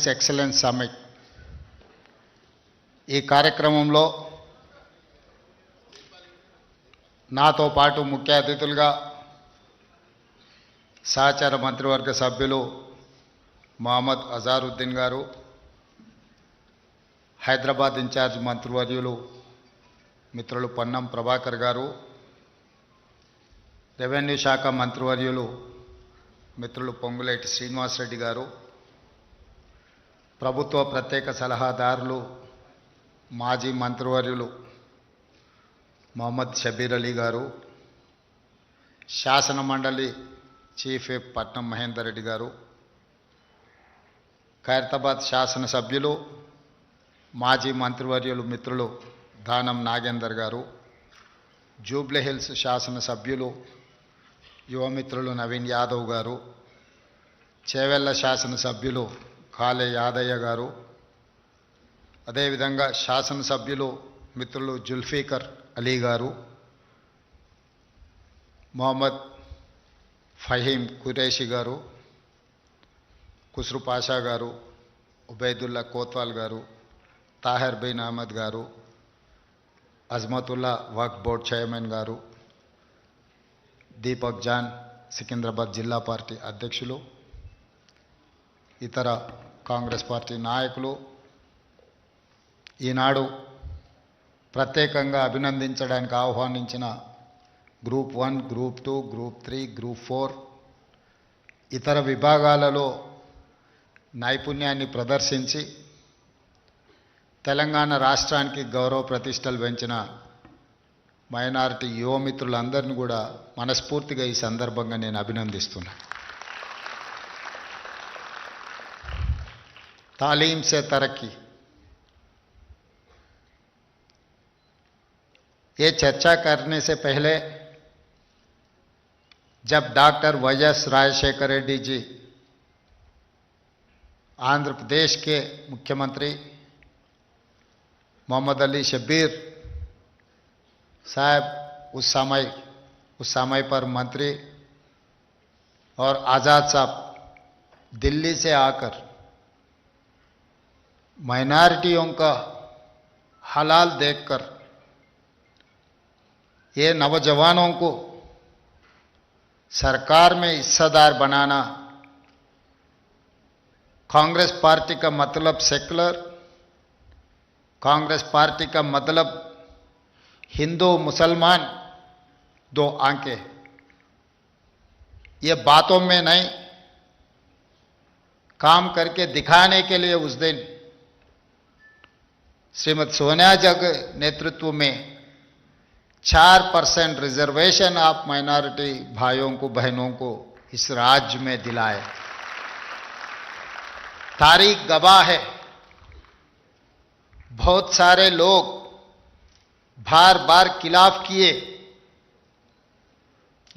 Six excellence summit ఈ కార్యక్రమంలో నాతో పాటు ముఖ్య అతిథులుగా సహచార మంత్రివర్గ సభ్యులు మొహమ్మద్ అజారుద్దీన్ గారు, హైదరాబాద్ ఇన్ఛార్జ్ మంత్రివర్యులు మిత్రులు పొన్నం ప్రభాకర్ గారు, రెవెన్యూ శాఖ మంత్రివర్యులు మిత్రులు పొంగులేటి శ్రీనివాసరెడ్డి గారు, ప్రభుత్వ ప్రత్యేక సలహాదారులు మాజీ మంత్రివర్యులు మొహమ్మద్ షబీర్ అలీ గారు, శాసన మండలి చీఫ్ విప్ పట్నం మహేందర్ రెడ్డి గారు, ఖైరతాబాద్ శాసనసభ్యులు మాజీ మంత్రివర్యులు మిత్రులు దానం నాగేందర్ గారు, జూబ్లీహిల్స్ శాసనసభ్యులు యువమిత్రులు నవీన్ యాదవ్ గారు, చేవెళ్ళ శాసనసభ్యులు కాలే యాదయ్య గారు, అదేవిధంగా శాసనసభ్యులు మిత్రులు జుల్ఫీకర్ అలీ గారు, మొహమ్మద్ ఫహీం ఖురేషి గారు, ఖుస్రు పాషా గారు, ఉబైదుల్లా కోత్వాల్ గారు, తాహిర్ బిన్ అహ్మద్ గారు, అజ్మతుల్లా వక్ఫ్ బోర్డ్ చైర్మన్ గారు, దీపక్ జాన్ సికింద్రాబాద్ జిల్లా పార్టీ అధ్యక్షులు, ఇతర కాంగ్రెస్ పార్టీ నాయకులు, ఈనాడు ప్రత్యేకంగా అభినందించడానికి ఆహ్వానించిన గ్రూప్ 1, గ్రూప్ 2, గ్రూప్ 3, గ్రూప్ 4 ఇతర విభాగాలలో నైపుణ్యాన్ని ప్రదర్శించి తెలంగాణ రాష్ట్రానికి గౌరవ ప్రతిష్టలు పెంచిన మైనారిటీ యువమిత్రులందరినీ కూడా మనస్ఫూర్తిగా ఈ సందర్భంగా నేను అభినందిస్తున్నాను. तालीम से तरक्की, ये चर्चा करने से पहले जब डॉक्टर वाईएस राजशेखर रेड्डी जी आंध्र प्रदेश के मुख्यमंत्री, मोहम्मद अली शब्बीर साहब उस समय पर मंत्री और आज़ाद साहब दिल्ली से आकर माइनॉरिटियों का हालात देखकर ये नौजवानों को सरकार में हिस्सेदार बनाना, कांग्रेस पार्टी का मतलब सेक्युलर, कांग्रेस पार्टी का मतलब हिंदू मुसलमान दो आंखें, ये बातों में नहीं काम करके दिखाने के लिए उस दिन श्रीमती सोनिया जी के नेतृत्व में 4% रिजर्वेशन आप माइनॉरिटी भाइयों को बहनों को इस राज्य में दिलाए। तारीख गवाह है, बहुत सारे लोग बार बार खिलाफ किए,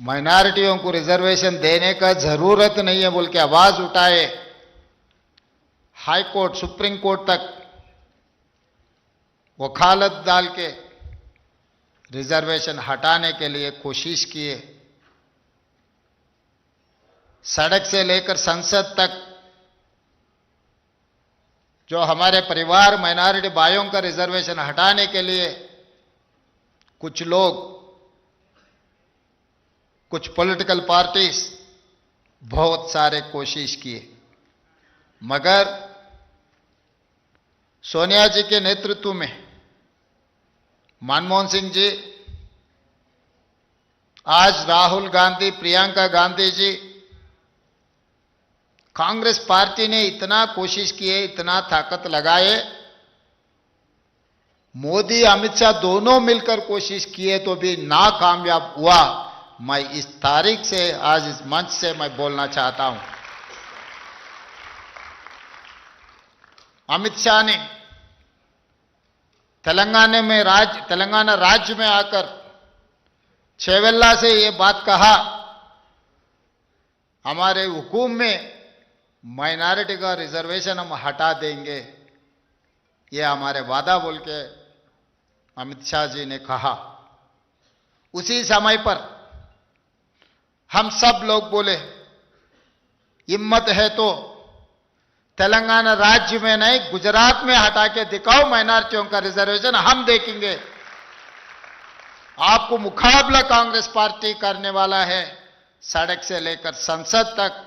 माइनॉरिटियों को रिजर्वेशन देने का जरूरत नहीं है बोल के आवाज उठाए, हाई कोर्ट सुप्रीम कोर्ट तक वकालत डाल के रिजर्वेशन हटाने के लिए कोशिश किए। सड़क से लेकर संसद तक जो हमारे परिवार माइनॉरिटी भाइयों का रिजर्वेशन हटाने के लिए कुछ लोग, कुछ पॉलिटिकल पार्टीज बहुत सारे कोशिश किए, मगर सोनिया जी के नेतृत्व में मनमोहन सिंह जी, आज राहुल गांधी, प्रियंका गांधी जी, कांग्रेस पार्टी ने इतना कोशिश किए, इतना ताकत लगाए, मोदी अमित शाह दोनों मिलकर कोशिश किए तो भी नाकामयाब हुआ। मैं इस तारीख से, आज इस मंच से मैं बोलना चाहता हूं, अमित शाह ने तेलंगाना राज्य में आकर छेवेल्ला से ये बात कहा, हमारे हुकूम में माइनॉरिटी का रिजर्वेशन हम हटा देंगे, ये हमारे वादा बोल के अमित शाह जी ने कहा। उसी समय पर हम सब लोग बोले, हिम्मत है तो तेलंगाना राज्य में नहीं, गुजरात में हटा के दिखाओ माइनॉरिटियों का रिजर्वेशन, हम देखेंगे। आपको मुकाबला कांग्रेस पार्टी करने वाला है सड़क से लेकर संसद तक।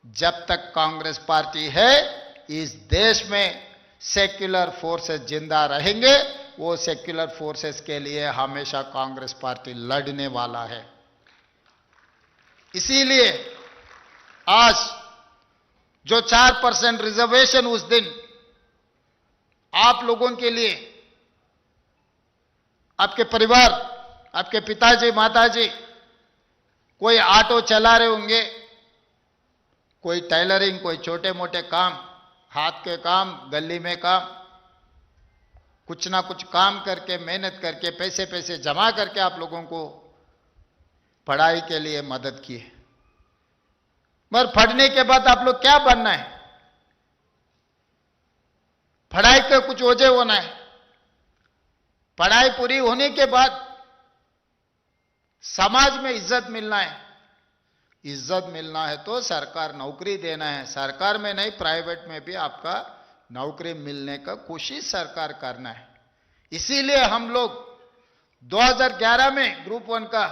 जब तक कांग्रेस पार्टी है इस देश में सेक्युलर फोर्सेस जिंदा रहेंगे। वो सेक्युलर फोर्सेस के लिए हमेशा कांग्रेस पार्टी लड़ने वाला है। इसीलिए आज जो 4% रिजर्वेशन उस दिन आप लोगों के लिए, आपके परिवार, आपके पिताजी माताजी कोई ऑटो चला रहे होंगे, कोई टेलरिंग, कोई छोटे मोटे काम, हाथ के काम, गली में काम, कुछ ना कुछ काम करके, मेहनत करके, पैसे पैसे जमा करके आप लोगों को पढ़ाई के लिए मदद की है। मगर पढ़ने के बाद आप लोग क्या बनना है? पढ़ाई के कुछ ओझे होना है। पढ़ाई पूरी होने के बाद समाज में इज्जत मिलना है। इज्जत मिलना है तो सरकार नौकरी देना है। सरकार में नहीं, प्राइवेट में भी आपका नौकरी मिलने का कोशिश सरकार करना है। इसीलिए हम लोग 2011 में ग्रुप 1 का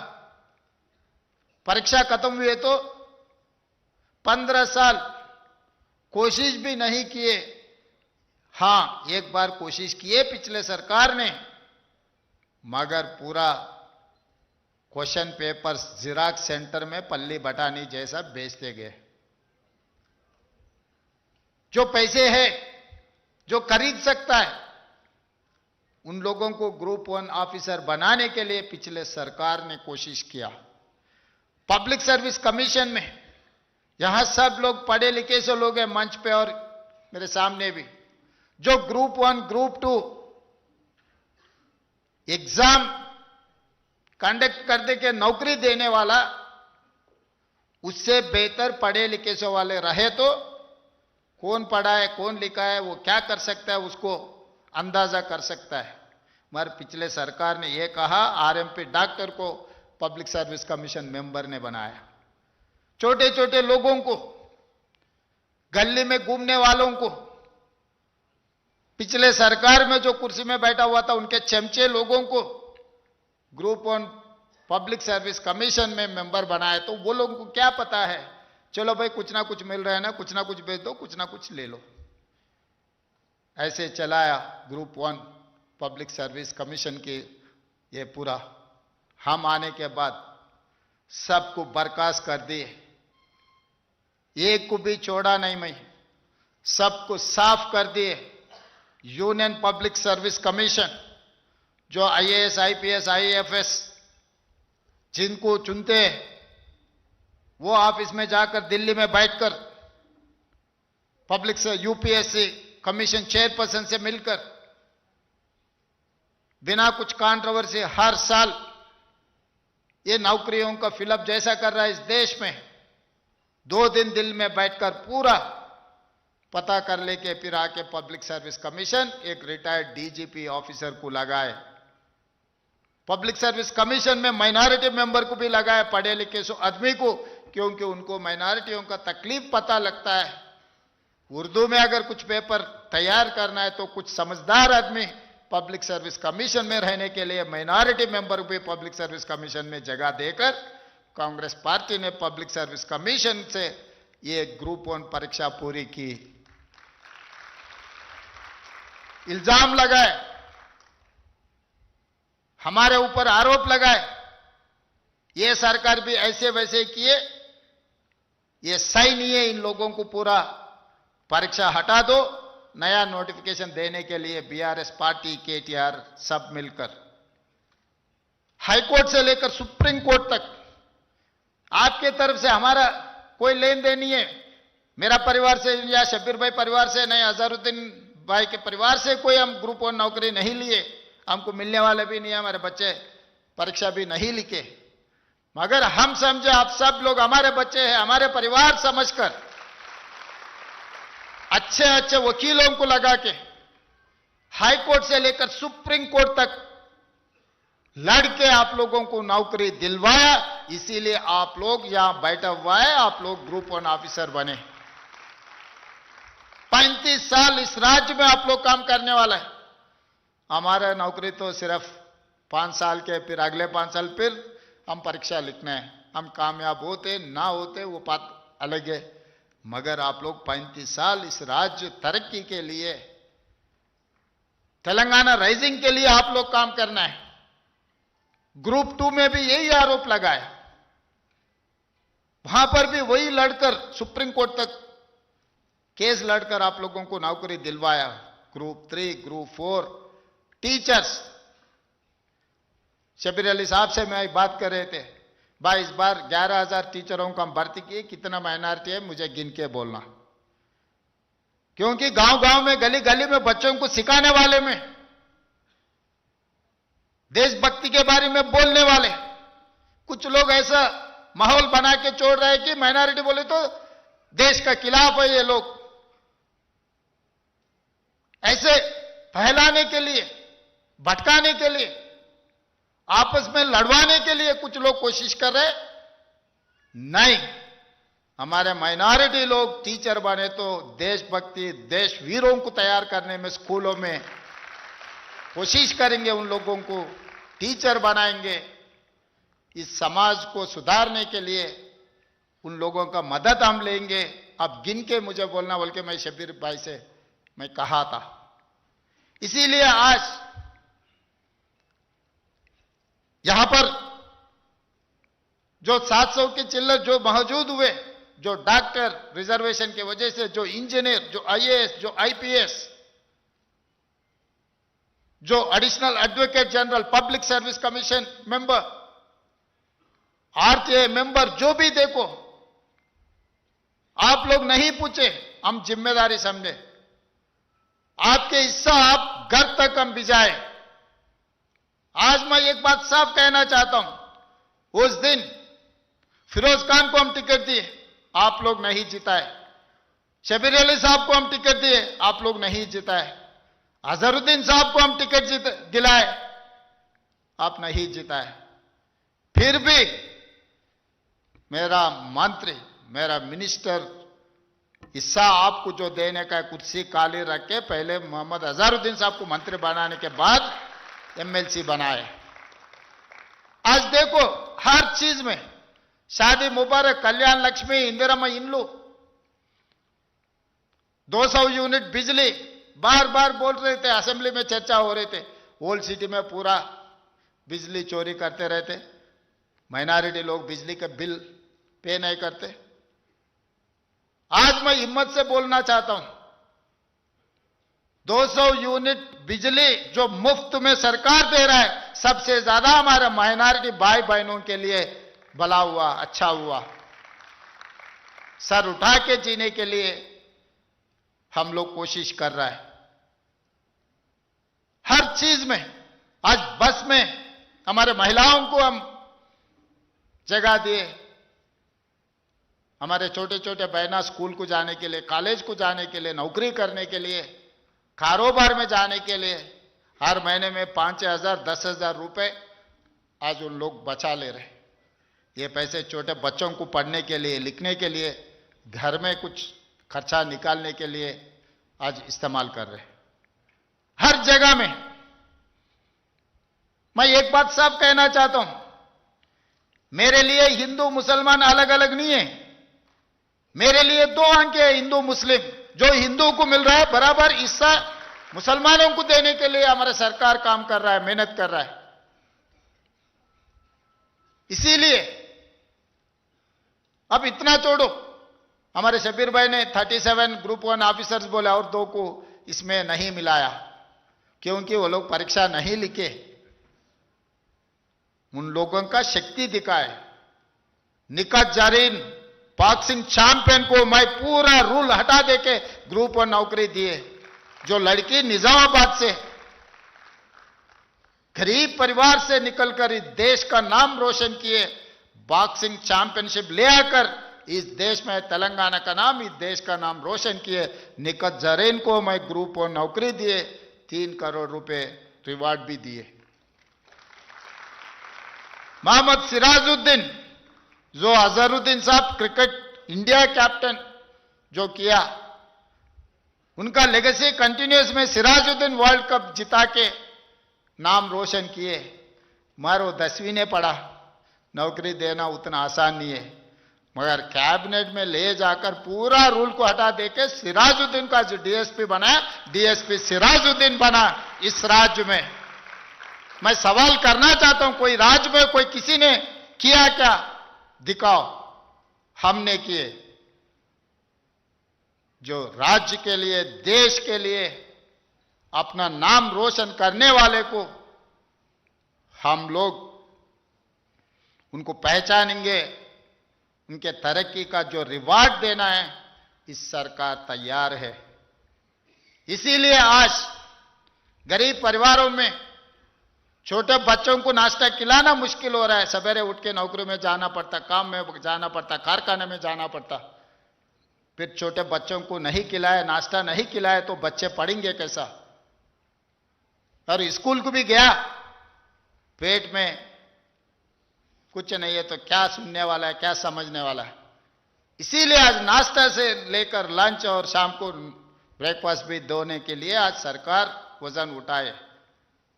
परीक्षा खत्म हुए तो 15 साल कोशिश भी नहीं किए। हां, एक बार कोशिश किए पिछले सरकार ने, मगर पूरा क्वेश्चन पेपर जिराक्स सेंटर में पल्ली बटानी जैसा बेचते गए। जो पैसे है, जो खरीद सकता है, उन लोगों को ग्रुप 1 ऑफिसर बनाने के लिए पिछले सरकार ने कोशिश किया। पब्लिक सर्विस कमीशन में यहां सब लोग पढ़े लिखे से लोग हैं मंच पे और मेरे सामने भी, जो ग्रुप 1 ग्रुप 2 एग्जाम कंडक्ट करने के नौकरी देने वाला, उससे बेहतर पढ़े लिखे से वाले रहे तो कौन पढ़ा है, कौन लिखा है, वो क्या कर सकता है, उसको अंदाजा कर सकता है। मगर पिछले सरकार ने यह कहा, आरएमपी डॉक्टर को पब्लिक सर्विस कमीशन मेंबर ने बनाया। छोटे छोटे लोगों को, गली में घूमने वालों को, पिछले सरकार में जो कुर्सी में बैठा हुआ था उनके चमचे लोगों को ग्रुप 1 पब्लिक सर्विस कमीशन में मेंबर बनाए। तो वो लोगों को क्या पता है, चलो भाई कुछ ना कुछ मिल रहा है ना, कुछ ना कुछ बेच दो, कुछ ना कुछ ले लो। ऐसे चलाया ग्रुप 1 पब्लिक सर्विस कमीशन की ये पूरा। हम आने के बाद सबको बर्खास्त कर दिए, एक को भी छोड़ा नहीं, मैं सबको साफ कर दिए। यूनियन पब्लिक सर्विस कमीशन जो आईएएस, आईपीएस, आईएफएस जिनको चुनते हैं, वो ऑफिस में जाकर दिल्ली में बैठकर पब्लिक से यूपीएससी कमीशन चेयरपर्सन से मिलकर बिना कुछ कंट्रोवर्सी हर साल ये नौकरियों का फिलअप जैसा कर रहा है इस देश में, 2 दिन दिल्ली में बैठकर पूरा पता कर लेके फिर आके पब्लिक सर्विस कमीशन एक रिटायर्ड डीजीपी ऑफिसर को लगाए। पब्लिक सर्विस कमीशन में माइनॉरिटी मेंबर को भी लगाए, पढ़े लिखे सो आदमी को, क्योंकि उनको माइनॉरिटियों का तकलीफ पता लगता है। उर्दू में अगर कुछ पेपर तैयार करना है तो कुछ समझदार आदमी पब्लिक सर्विस कमीशन में रहने के लिए माइनॉरिटी मेंबर भी पब्लिक सर्विस कमीशन में जगह देकर कांग्रेस पार्टी ने पब्लिक सर्विस कमीशन से ये ग्रुप 1 परीक्षा पूरी की। इल्जाम लगाए, हमारे ऊपर आरोप लगाए, ये सरकार भी ऐसे वैसे किए, ये सही नहीं है, इन लोगों को पूरा परीक्षा हटा दो, नया नोटिफिकेशन देने के लिए बीआरएस पार्टी, केटीआर सब मिलकर हाईकोर्ट से लेकर सुप्रीम कोर्ट तक आपके तरफ से हमारा कोई लेन देन नहीं है। मेरा परिवार से या शब्बीर भाई परिवार से नहीं, अजहरुद्दीन भाई के परिवार से कोई हम ग्रुप 1 नौकरी नहीं लिए, हमको मिलने वाले भी नहीं है, हमारे बच्चे परीक्षा भी नहीं लिखे। मगर हम समझे आप सब लोग हमारे बच्चे हैं, हमारे परिवार समझकर अच्छे अच्छे वकीलों को लगा के हाई कोर्ट से लेकर सुप्रीम कोर्ट तक लड़के आप लोगों को नौकरी दिलवाया। इसीलिए आप लोग यहां बैठा हुआ है, आप लोग ग्रुप 1 ऑफिसर बने। 35 साल इस राज्य में आप लोग काम करने वाला है। हमारा नौकरी तो सिर्फ 5 साल के, फिर अगले 5 साल फिर हम परीक्षा लिखना है। हम कामयाब होते ना होते वो बात अलग है, मगर आप लोग 35 साल इस राज्य तरक्की के लिए, तेलंगाना राइजिंग के लिए आप लोग काम करना है। ग्रुप 2 में भी यही आरोप लगाया, वहां पर भी वही लड़कर सुप्रीम कोर्ट तक केस लड़कर आप लोगों को नौकरी दिलवाया। Group 3, group 4 teachers, Shabbir Ali sahab से मैं बात कर रहे थे, भाई इस बार 11,000 टीचरों को हम भर्ती किए, कितना माइनॉरिटी है मुझे गिन के बोलना, क्योंकि गांव गांव में, गली गली में बच्चों को सिखाने वाले में, देशभक्ति के बारे में बोलने वाले कुछ लोग ऐसा माहौल बना के छोड़ रहे हैं कि माइनॉरिटी बोले तो देश का खिलाफ है। ये लोग ऐसे फैलाने के लिए, भटकाने के लिए, आपस में लड़वाने के लिए कुछ लोग कोशिश कर रहे। नहीं, हमारे माइनॉरिटी लोग टीचर बने तो देशभक्ति, देश वीरों को तैयार करने में स्कूलों में कोशिश करेंगे, उन लोगों को टीचर बनाएंगे। इस समाज को सुधारने के लिए उन लोगों का मदद हम लेंगे। अब गिन के मुझे बोलना बोल के मैं शबीर भाई से मैं कहा था। इसीलिए आज यहां पर जो 700 के चिल्लर जो मौजूद हुए, जो डॉक्टर रिजर्वेशन की वजह से, जो इंजीनियर, जो आईएएस, जो आईपीएस, जो additional advocate general, public service commission member, RTI member, जो भी देखो, आप लोग नहीं पूछे, हम जिम्मेदारी समझे। आपके हिस्सा आप घर तक हम भिजाए। आज मैं एक बात साफ कहना चाहता हूं, उस दिन फिरोज खान को हम टिकट दिए, आप लोग नहीं जिताए। शबीर अली साहब को हम टिकट दिए, आप लोग नहीं जिताए। अजहरुद्दीन साहब को हम टिकट दिलाए, आप नहीं जिताए। फिर भी मेरा मंत्री, मेरा मिनिस्टर हिस्सा आपको जो देने का कुर्सी खाली रख के पहले मोहम्मद अजहरुद्दीन साहब को मंत्री बनाने के बाद एमएलसी बनाए। आज देखो हर चीज में, शादी मुबारक, कल्याण लक्ष्मी, इंदिरा इंड्लू, 200 यूनिट बिजली, बार बार बोल रहे थे, असेंबली में चर्चा हो रहे थे। ओल्ड सिटी में पूरा बिजली चोरी करते रहते, माइनॉरिटी लोग बिजली का बिल पे नहीं करते। आज मैं हिम्मत से बोलना चाहता हूं, 200 यूनिट बिजली जो मुफ्त में सरकार दे रहा है, सबसे ज्यादा हमारे माइनॉरिटी भाई बहनों के लिए भला हुआ, अच्छा हुआ। सर उठा के जीने के लिए हम लोग कोशिश कर रहा है हर चीज में। आज बस में हमारे महिलाओं को हम जगह दिए, हमारे छोटे छोटे बहना स्कूल को जाने के लिए, कॉलेज को जाने के लिए, नौकरी करने के लिए, कारोबार में जाने के लिए हर महीने में 5,000 10,000 रुपए आज उन लोग बचा ले रहे। ये पैसे छोटे बच्चों को पढ़ने के लिए, लिखने के लिए, घर में कुछ खर्चा निकालने के लिए आज इस्तेमाल कर रहे। हर जगह में मैं एक बात साफ कहना चाहता हूं, मेरे लिए हिंदू मुसलमान अलग अलग नहीं है। मेरे लिए 2 अंक है हिंदू मुस्लिम। जो हिंदू को मिल रहा है बराबर हिस्सा मुसलमानों को देने के लिए हमारा सरकार काम कर रहा है, मेहनत कर रहा है। इसीलिए अब इतना छोड़ो, हमारे शबीर भाई ने 37 ग्रुप 1 ऑफिसर्स बोले और 2 को इसमें नहीं मिलाया, क्योंकि वो लोग परीक्षा नहीं लिखे। उन लोगों का शक्ति दिखाए। निकात जारीन बॉक्सिंग चैंपियन को मैं पूरा रूल हटा देके ग्रुप 1 नौकरी दिए। जो लड़की निजामाबाद से गरीब परिवार से निकलकर इस देश का नाम रोशन किए, बॉक्सिंग चैंपियनशिप ले आकर इस देश में तेलंगाना का नाम, इस देश का नाम रोशन किए, निकत जरीन को मैं ग्रुप 1 नौकरी दिए, 3 करोड़ रुपए रिवार्ड भी दिए। मोहम्मद सिराजुद्दीन, जो अजहरुद्दीन साहब क्रिकेट इंडिया कैप्टन जो किया, उनका लेगेसी कंटिन्यूस में सिराजुद्दीन वर्ल्ड कप जिता के नाम रोशन किए, मगर वो 10वीं ने पढ़ा, नौकरी देना उतना आसान नहीं है। मगर कैबिनेट में ले जाकर पूरा रूल को हटा देके सिराजुद्दीन का जो डीएसपी बनाया, डीएसपी सिराजुद्दीन बना इस राज्य में। मैं सवाल करना चाहता हूं, कोई राज्य में कोई किसी ने किया क्या? दिखाओ। हमने किए। जो राज्य के लिए, देश के लिए अपना नाम रोशन करने वाले को हम लोग उनको पहचानेंगे, उनके तरक्की का जो रिवार्ड देना है, इस सरकार तैयार है। इसीलिए आज गरीब परिवारों में छोटे बच्चों को नाश्ता खिलाना मुश्किल हो रहा है। सवेरे उठ के नौकरी में जाना पड़ता, काम में जाना पड़ता, कारखाने में जाना पड़ता। फिर छोटे बच्चों को नहीं खिलाए, नाश्ता नहीं खिलाए तो बच्चे पढ़ेंगे कैसा? और स्कूल को भी गया, पेट में कुछ नहीं है तो क्या सुनने वाला है, क्या समझने वाला है? इसीलिए आज नाश्ता से लेकर लंच और शाम को ब्रेकफास्ट भी देने के लिए आज सरकार वजन उठाए।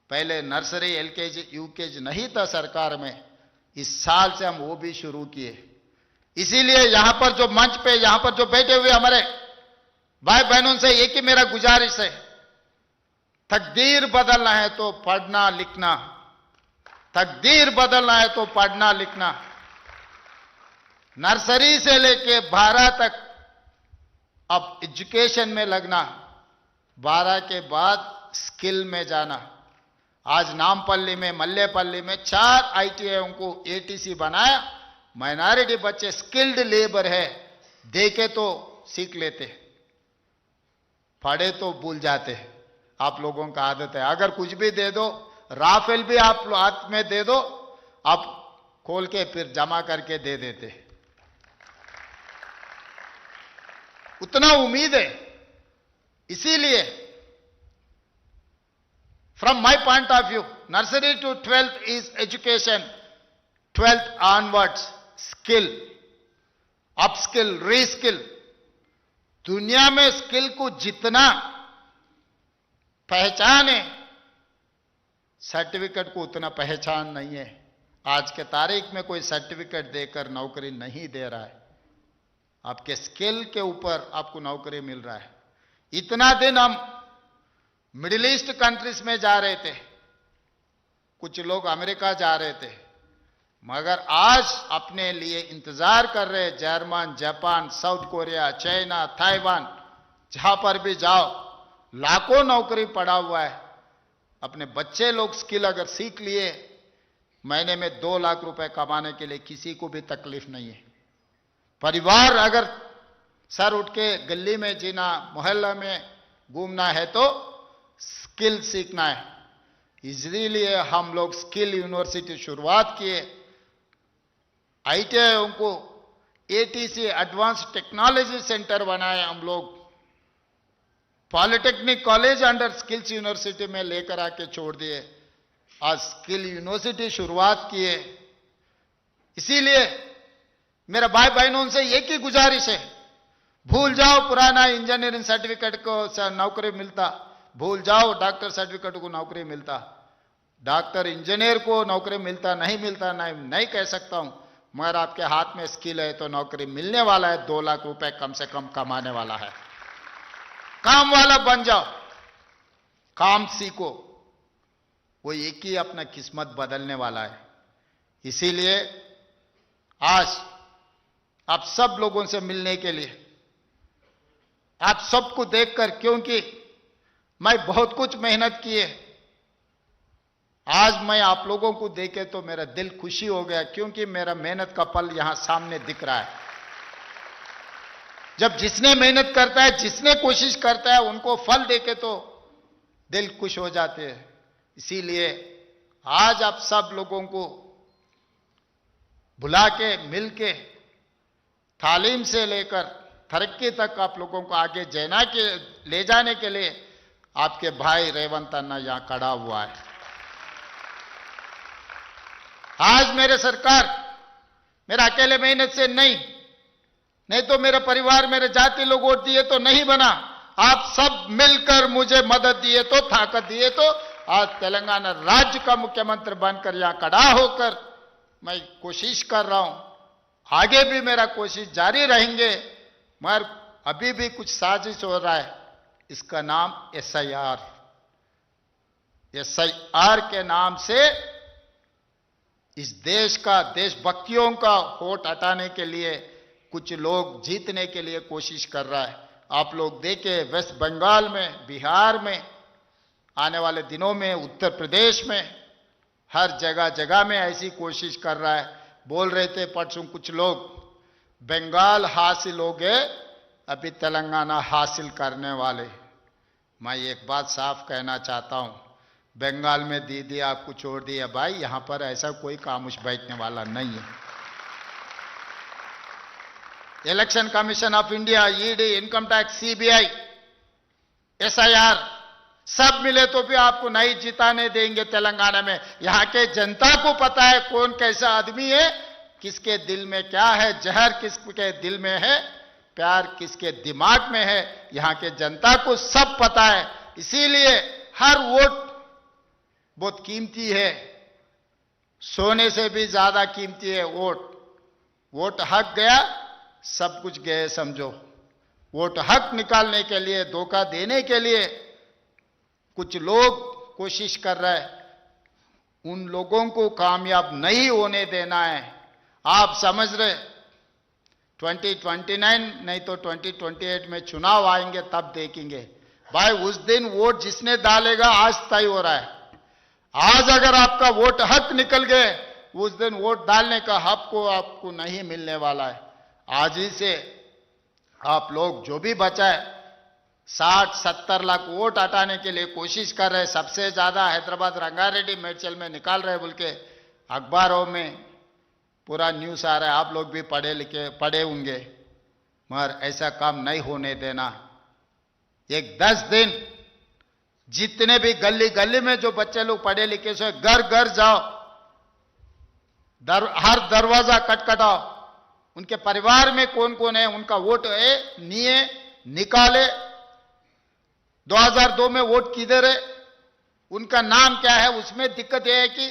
पहले नर्सरी, एलकेजी, यूकेजी नहीं था सरकार में, इस साल से हम वो भी शुरू किए। इसीलिए यहां पर जो मंच पे, यहां पर जो बैठे हुए हमारे भाई बहनों से एक ही मेरा गुजारिश है, तकदीर बदलना है तो पढ़ना लिखना, तकदीर बदलना है तो पढ़ना लिखना। नर्सरी से लेके 12 तक अब एजुकेशन में लगना, 12 के बाद स्किल में जाना। आज नामपल्ली में, मल्लेपल्ली में 4 आईटीआई को एटीसी बनाया। माइनॉरिटी बच्चे स्किल्ड लेबर है, देखे तो सीख लेते, पढ़े तो भूल जाते। आप लोगों का आदत है, अगर कुछ भी दे दो, राफेल भी आप हाथ में दे दो, आप खोल के फिर जमा करके दे देते। उतना उम्मीद है। इसीलिए from my point of view, nursery to 12th is education, 12th onwards skill, upskill, reskill। दुनिया में स्किल को जितना पहचाने, सर्टिफिकेट को उतना पहचान नहीं है। आज के तारीख में कोई सर्टिफिकेट देकर नौकरी नहीं दे रहा है, आपके स्किल के ऊपर आपको नौकरी मिल रहा है। इतना दिन हम मिडिल ईस्ट कंट्रीज में जा रहे थे, कुछ लोग अमेरिका जा रहे थे, मगर आज अपने लिए इंतजार कर रहे German, Japan, south Korea, China, Taiwan, जहां पर भी जाओ लाखों नौकरी पड़ा हुआ है। अपने बच्चे लोग स्किल अगर सीख लिए, महीने में 2 लाख रुपए कमाने के लिए किसी को भी तकलीफ नहीं है। परिवार अगर सर उठ के गली में जीना, मोहल्ला में घूमना है तो स्किल सीखना है। इसलिए हम लोग स्किल यूनिवर्सिटी शुरुआत किए, आईटीआई को एटीसी एडवांस टेक्नोलॉजी सेंटर बनाए हम लोग, polytechnic college under skills university में लेकर आके छोड़ दिए, आज स्किल यूनिवर्सिटी शुरुआत किए। इसीलिए मेरा भाई बहनों से एक ही गुजारिश है, भूल जाओ पुराना इंजीनियरिंग सर्टिफिकेट को नौकरी मिलता, भूल जाओ डॉक्टर सर्टिफिकेट को नौकरी मिलता। डॉक्टर इंजीनियर को नौकरी मिलता नहीं मिलता नहीं कह सकता हूं, मगर आपके हाथ में स्किल है तो नौकरी मिलने वाला है। 2 लाख रुपए कम से कम कमाने वाला है। काम वाला बन जाओ, काम सीखो, वो एक ही अपना किस्मत बदलने वाला है। इसीलिए आज आप सब लोगों से मिलने के लिए, आप सबको देखकर, क्योंकि मैं बहुत कुछ मेहनत की है, आज मैं आप लोगों को देखे तो मेरा दिल खुशी हो गया, क्योंकि मेरा मेहनत का फल यहां सामने दिख रहा है। जब जिसने मेहनत करता है, जिसने कोशिश करता है, उनको फल देके तो दिल खुश हो जाते हैं। इसीलिए आज आप सब लोगों को बुला के, मिल के, तालीम से लेकर तरक्की तक आप लोगों को आगे ले जाने के लिए आपके भाई रेवंत अन्ना यहां खड़ा हुआ है। आज मेरे सरकार मेरा अकेले मेहनत से नहीं तो मेरा परिवार, मेरे जाति लोग वोट दिए तो नहीं बना। आप सब मिलकर मुझे मदद दिए तो, ताकत दिए तो आज तेलंगाना राज्य का मुख्यमंत्री बनकर यहां खड़ा होकर मैं कोशिश कर रहा हूं। आगे भी मेरा कोशिश जारी रहेंगे, मगर अभी भी कुछ साजिश हो रहा है। इसका नाम SIR। SIR के नाम से इस देश का, देशभक्तियों का वोट हटाने के लिए कुछ लोग जीतने के लिए कोशिश कर रहा है। आप लोग देखें, वेस्ट बंगाल में, बिहार में, आने वाले दिनों में उत्तर प्रदेश में, हर जगह जगह में ऐसी कोशिश कर रहा है। बोल रहे थे परसों कुछ लोग, बंगाल हासिल हो गए, अभी तेलंगाना हासिल करने वाले। मैं एक बात साफ कहना चाहता हूं, बंगाल में दीदी आपको छोड़ दिया भाई, यहां पर ऐसा कोई खामोश बैठने वाला नहीं है। Election commission of India, ED, income tax, CBI, SIR सब मिले तो भी आपको नहीं जिताने देंगे तेलंगाना में। यहां के जनता को पता है कौन कैसा आदमी है, किसके दिल में क्या है, जहर किसके दिल में है, प्यार किसके दिमाग में है, यहां के जनता को सब पता है। इसीलिए हर वोट बहुत कीमती है, सोने से भी ज्यादा कीमती है वोट। वोट हक गया, सब कुछ गए समझो। वोट हक निकालने के लिए, धोखा देने के लिए कुछ लोग कोशिश कर रहे हैं, उन लोगों को कामयाब नहीं होने देना है। आप समझ रहे 2029 नहीं तो 2028 में चुनाव आएंगे, तब देखेंगे भाई। उस दिन वोट जिसने डालेगा आज तय हो रहा है। आज अगर आपका वोट हक निकल गए, उस दिन वोट डालने का हक को आपको नहीं मिलने वाला है। आज ही से आप लोग जो भी बचा है, 60-70 लाख वोट हटाने के लिए कोशिश कर रहे हैं। सबसे ज्यादा हैदराबाद रंगारेड्डी मेडचल में निकाल रहे बोल के अखबारों में पूरा न्यूज आ रहा है, आप लोग भी पढ़े होंगे। मगर ऐसा काम नहीं होने देना। एक 10 दिन जितने भी गली गली में जो बच्चे लोग पढ़े लिखे से, घर घर जाओ, हर दरवाजा खटखटाओ, उनके परिवार में कौन कौन है, उनका वोट है नहीं है निकाले। 2002 में वोट किधर है, उनका नाम क्या है। उसमें दिक्कत यह है कि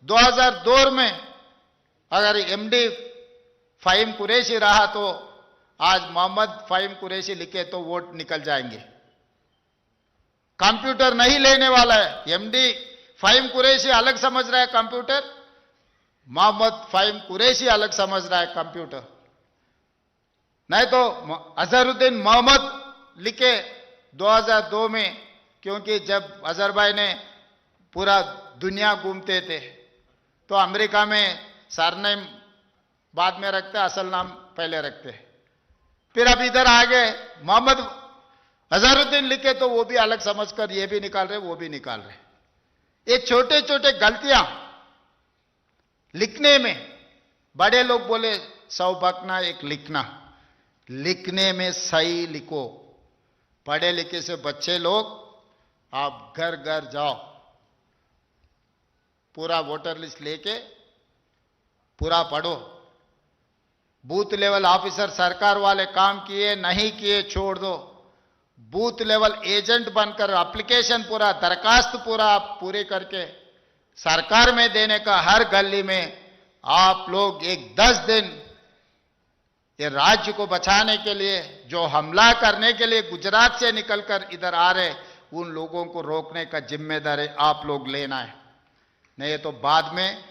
2002 में अगर MD फ़हीम कुरैशी रहा तो आज मोहम्मद फ़हीम कुरैशी लिखे तो वोट निकल जाएंगे। कंप्यूटर नहीं लेने वाला है। MD फ़हीम कुरैशी अलग समझ रहा है कंप्यूटर, मोहम्मद फ़हीम कुरैशी अलग समझ रहा है कंप्यूटर। नहीं तो अजहरुद्दीन मोहम्मद लिखे 2002 में, क्योंकि जब अजहर भाई ने पूरा दुनिया घूमते थे तो अमेरिका में सरनेम बाद में रखते, असल नाम पहले रखते। फिर अब इधर आ गए मोहम्मद अजहरुद्दीन लिखे तो वो भी अलग समझकर ये भी निकाल रहे, वो भी निकाल रहे। ये छोटे छोटे गलतियां लिखने में, बड़े लोग बोले 100 बकना एक लिखना, लिखने में सही लिखो। पढ़े लिखे से बच्चे लोग आप घर घर जाओ, पूरा वोटर लिस्ट लेके पूरा पढ़ो। बूथ लेवल ऑफिसर सरकार वाले काम किए नहीं किए छोड़ दो, बूथ लेवल एजेंट बनकर एप्लीकेशन पूरा, दरखास्त पूरा आप पूरे करके सरकार में देने का। हर गली में आप लोग एक 10 दिन ये राज्य को बचाने के लिए, जो हमला करने के लिए गुजरात से निकलकर इधर आ रहे, उन लोगों को रोकने का जिम्मेदारी आप लोग लेना है। नहीं तो बाद में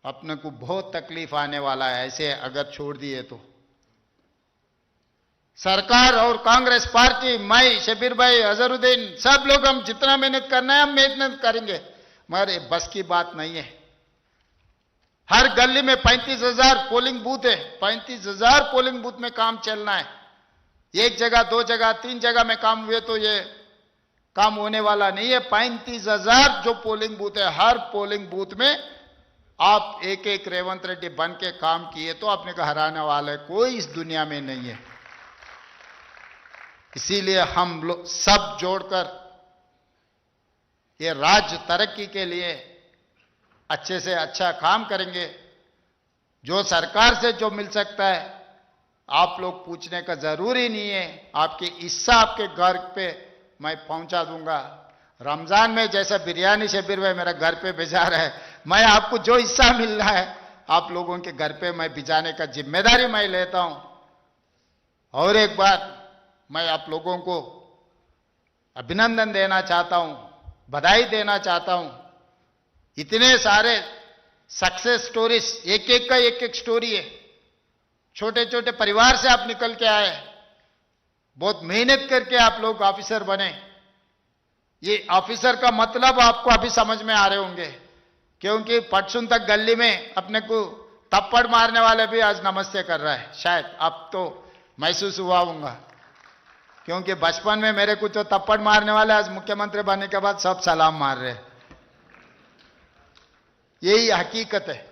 अपने को बहुत तकलीफ आने वाला है, ऐसे अगर छोड़ दिए तो। सरकार और कांग्रेस पार्टी, मैं, शबीर भाई, अजहरुद्दीन, सब लोग हम जितना मेहनत करना है हम मेहनत करेंगे, मगर ये बस की बात नहीं है। हर गली में 35,000 पोलिंग बूथ है, 35,000 पोलिंग बूथ में काम चलना है। एक जगह, 2 जगह, 3 जगह में काम हुए तो ये काम होने वाला नहीं है। 35,000 जो पोलिंग बूथ है, हर पोलिंग बूथ में आप एक एक रेवंत रेड्डी बन के काम किए तो अपने को हराने वाले कोई इस दुनिया में नहीं है। इसीलिए हम लोग सब जोड़कर ये राज्य तरक्की के लिए अच्छे से अच्छा काम करेंगे। जो सरकार से जो मिल सकता है आप लोग पूछने का जरूरी नहीं है, आपके हिस्सा आपके घर पे मैं पहुंचा दूंगा। रमजान में जैसा बिरयानी शबीर भाई मेरा घर पे भेजा रहा है, मैं आपको जो हिस्सा मिल रहा है आप लोगों के घर पे मैं भिजाने का जिम्मेदारी मैं लेता हूं। और एक बार मैं आप लोगों को अभिनंदन देना चाहता हूं, बधाई देना चाहता हूं। इतने सारे सक्सेस स्टोरीज, एक एक का एक एक स्टोरी है। छोटे छोटे परिवार से आप निकल के आए, बहुत मेहनत करके आप लोग ऑफिसर बने। ये ऑफिसर का मतलब आपको अभी समझ में आ रहे होंगे, क्योंकि पटसुन तक गली में अपने को थप्पड़ मारने वाले भी आज नमस्ते कर रहा है। शायद अब तो महसूस हुआ होगा, क्योंकि बचपन में मेरे को तो थप्पड़ मारने वाले आज मुख्यमंत्री बनने के बाद सब सलाम मार रहे हैं। यही हकीकत है।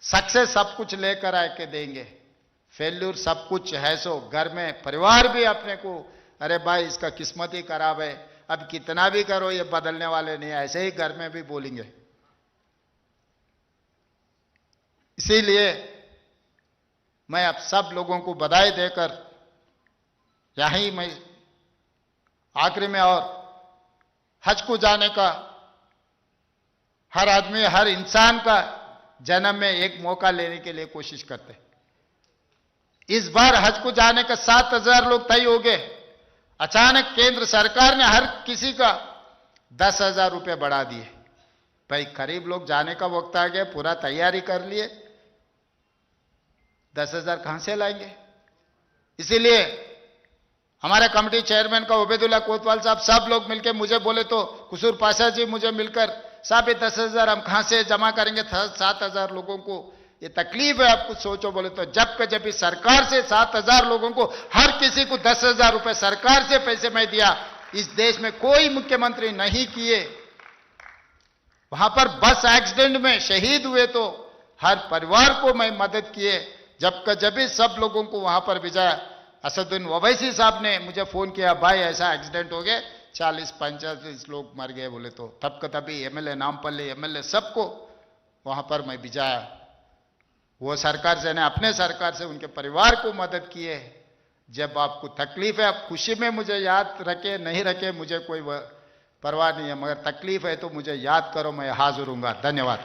सक्सेस सब कुछ लेकर आके देंगे, फेल्यूर सब कुछ है। सो घर में परिवार भी अपने को, अरे भाई इसका किस्मत ही खराब है, अब कितना भी करो ये बदलने वाले नहीं, ऐसे ही घर में भी बोलेंगे। इसीलिए मैं आप सब लोगों को बधाई देकर यहीं मैं आखिरी में, और हज को जाने का हर आदमी, हर इंसान का जन्म में एक मौका लेने के लिए कोशिश करते। इस बार हज को जाने का 7,000 लोग तय हो गए। अचानक केंद्र सरकार ने हर किसी का 10,000 रुपये बढ़ा दिए। भाई करीब लोग जाने का वक्त आ गया, पूरा तैयारी कर लिए, 10,000 कहां से लाएंगे? इसीलिए हमारे कमेटी चेयरमैन का उबैदुल्ला कोतवाल साहब, सब लोग मिलकर मुझे बोले तो कुसूर पाशा जी मुझे मिलकर, साहब ये 10,000 हम कहां से जमा करेंगे? 7,000 लोगों को ये तकलीफ है, आप कुछ सोचो। बोले तो जब सरकार से 7,000 लोगों को, हर किसी को 10,000 रुपए सरकार से पैसे मैं दिया। इस देश में कोई मुख्यमंत्री नहीं किए। वहां पर बस एक्सीडेंट में शहीद हुए तो हर परिवार को मैं मदद किए। जब सब लोगों को वहां पर भिजाया। असदुद्दीन ओवैसी साहब ने मुझे फोन किया, भाई ऐसा एक्सीडेंट हो गया, 40-45 लोग मर गए। बोले तो तभी एमएलए, नामपल्ली एमएलए सबको वहां पर मैं भिजाया। वो सरकार से ने अपने सरकार से उनके परिवार को मदद किए। जब आपको तकलीफ है, आप खुशी में मुझे याद रखे नहीं रखे मुझे कोई परवाह नहीं है, मगर तकलीफ है तो मुझे याद करो, मैं हाजिर हूंगा। धन्यवाद।